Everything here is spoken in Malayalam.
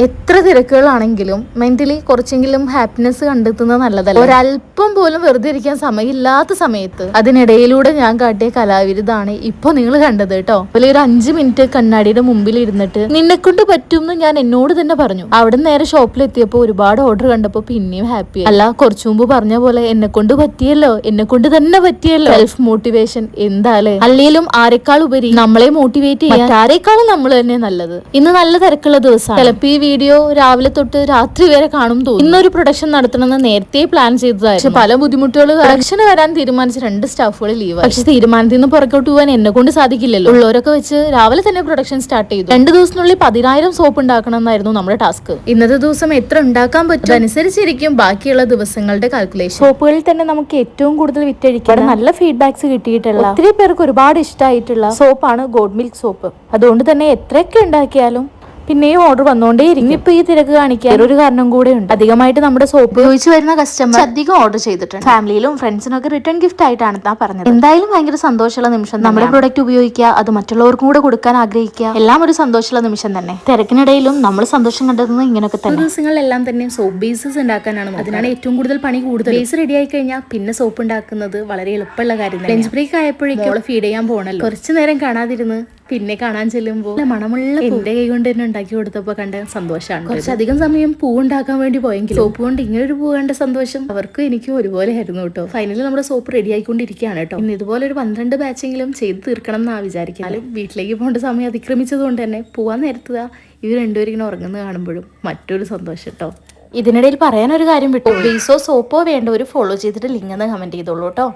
എത്ര തിരക്കുകളാണെങ്കിലും മെന്റലി കുറച്ചെങ്കിലും ഹാപ്പിനെസ് കണ്ടെത്തുന്നത് നല്ലതല്ല. ഒരല്പം പോലും വെറുതെ ഇരിക്കാൻ സമയമില്ലാത്ത സമയത്ത് അതിനിടയിലൂടെ ഞാൻ കാട്ടിയ കലാവിരുതാണ് ഇപ്പൊ നിങ്ങൾ കണ്ടത് കേട്ടോ. അതുപോലെ ഒരു 5 മിനിറ്റ് കണ്ണാടിയുടെ മുമ്പിൽ ഇരുന്നിട്ട് നിന്നെ കൊണ്ട് പറ്റും എന്ന് ഞാൻ എന്നോട് തന്നെ പറഞ്ഞു. അവിടെ നേരെ ഷോപ്പിലെത്തിയപ്പോ ഒരുപാട് ഓർഡർ കണ്ടപ്പോ പിന്നെയും ഹാപ്പി. അല്ല, കുറച്ചു മുമ്പ് പറഞ്ഞ പോലെ എന്നെ കൊണ്ട് പറ്റിയല്ലോ, എന്നെ കൊണ്ട് തന്നെ പറ്റിയല്ലോ. സെൽഫ് മോട്ടിവേഷൻ എന്താലേ. അല്ലെങ്കിലും ആരെക്കാൾ ഉപരി നമ്മളെ മോട്ടിവേറ്റ് ചെയ്യാൻ ആരെക്കാളും നമ്മൾ തന്നെ നല്ലത്. ഇന്ന് നല്ല തിരക്കുള്ള ദിവസമാണ്. ചിലപ്പോ ഈ വീഡിയോ രാവിലെ തൊട്ട് രാത്രി വരെ കാണും തോന്നും. ഇന്നൊരു പ്രൊഡക്ഷൻ നടത്തണമെന്ന് നേരത്തെ പ്ലാൻ ചെയ്തതായിരുന്നു. പക്ഷെ പല ബുദ്ധിമുട്ടുകൾ പ്രൊഡക്ഷന് വരാൻ തീരുമാനിച്ച 2 സ്റ്റാഫുകൾ ലീവ്. പക്ഷെ തീരുമാനത്തിൽ നിന്ന് പുറകോട്ട് പോകാൻ എന്നെ കൊണ്ട് സാധിക്കില്ലല്ലോ. ഉള്ളവരൊക്കെ വെച്ച് രാവിലെ തന്നെ പ്രൊഡക്ഷൻ സ്റ്റാർട്ട് ചെയ്തു. 2 ദിവസത്തിനുള്ളിൽ 10,000 സോപ്പ് ഉണ്ടാക്കണം എന്നായിരുന്നു നമ്മുടെ ടാസ്ക്. ഇന്നത്തെ ദിവസം എത്ര ഉണ്ടാക്കാൻ പറ്റും അതനുസരിച്ചിരിക്കും ബാക്കിയുള്ള ദിവസങ്ങളുടെ കാൽക്കുലേഷൻ. സോപ്പുകളിൽ തന്നെ നമുക്ക് ഏറ്റവും കൂടുതൽ വിറ്റഴിക്കാൻ നല്ല ഫീഡ്ബാക്സ് കിട്ടിയിട്ടുള്ള ഒത്തിരി പേർക്ക് ഒരുപാട് ഇഷ്ടമായിട്ടുള്ള സോപ്പാണ് ഗോഡ് മിൽക്ക് സോപ്പ്. അതുകൊണ്ട് തന്നെ എത്രയൊക്കെ ഉണ്ടാക്കിയാലും പിന്നെയും ഓർഡർ വന്നോണ്ടേയിരിക്കും. ഇപ്പൊ ഈ തിരക്ക് കാണിക്കാൻ ഒരു കാരണം കൂടെ ഉണ്ട്. അധികമായിട്ട് നമ്മുടെ സോപ്പ് ഉപയോഗിച്ച് വരുന്ന കസ്റ്റമർ അധികം ഓർഡർ ചെയ്തിട്ടുണ്ട്. ഫാമിലിയിലും ഫ്രണ്ട്സിനും ഒക്കെ റിട്ടേൺ ഗിഫ്റ്റ് ആയിട്ടാണ് താൻ പറഞ്ഞത്. എന്തായാലും ഭയങ്കര സന്തോഷമുള്ള നിമിഷം. നമ്മുടെ പ്രൊഡക്റ്റ് ഉപയോഗിക്കുക, അത് മറ്റുള്ളവർക്കും കൂടെ കൊടുക്കാൻ ആഗ്രഹിക്കുക, എല്ലാം ഒരു സന്തോഷമുള്ള നിമിഷം തന്നെ. തിരക്കിനിടയിലും നമ്മൾ സന്തോഷം കണ്ടെത്തുന്നത് ഇങ്ങനെയൊക്കെ തന്നെ. ദിവസങ്ങളിലെല്ലാം തന്നെ സോപ്പ് ബേസസ് ഉണ്ടാക്കാനാണ്. അതിനാണ് ഏറ്റവും കൂടുതൽ പണി കൂടുതൽ. ബേസ് റെഡി ആയി കഴിഞ്ഞാൽ പിന്നെ സോപ്പ് ഉണ്ടാക്കുന്നത് വളരെ എളുപ്പമുള്ള കാര്യം. ലഞ്ച് ബ്രേക്ക് ആയപ്പോഴേക്കും ഫീഡ് ചെയ്യാൻ പോകണല്ലോ. കുറച്ചു നേരം കാണാതിരുന്ന് പിന്നെ കാണാൻ ചെല്ലുമ്പോൾ മണമുള്ള എന്റെ കൈ കൊണ്ട് തന്നെ ഉണ്ടാക്കി കൊടുത്തപ്പോ കണ്ട സന്തോഷമാണ്. കുറച്ചധികം സമയം പൂ ഉണ്ടാക്കാൻ വേണ്ടി പോയെങ്കിൽ സോപ്പ് കൊണ്ട് ഇങ്ങനെ ഒരു പൂ കണ്ട സന്തോഷം അവർക്കും എനിക്കും ഒരുപോലെ ആയിരുന്നു കേട്ടോ. ഫൈനലി നമ്മുടെ സോപ്പ് റെഡി ആയിക്കൊണ്ടിരിക്കുകയാണ് കേട്ടോ. ഇന്ന് ഇതുപോലെ ഒരു 12 ബാച്ചെങ്കിലും ചെയ്ത് തീർക്കണം എന്നാ വിചാരിക്കാനും വീട്ടിലേക്ക് പോകേണ്ട സമയം അതിക്രമിച്ചത് കൊണ്ട് തന്നെ പോവാൻ നേരത്തുക ഇവർ രണ്ടുപേരും ഇങ്ങനെ ഉറങ്ങുന്നത് കാണുമ്പോഴും മറ്റൊരു സന്തോഷം കേട്ടോ. ഇതിനിടയിൽ പറയാനൊരു കാര്യം വിട്ടു. ബേസോ സോപ്പോ വേണ്ട ഒരു ഫോളോ ചെയ്തിട്ട് ലിങ്ക് എന്ന് കമന്റ് ചെയ്തോളൂ കേട്ടോ.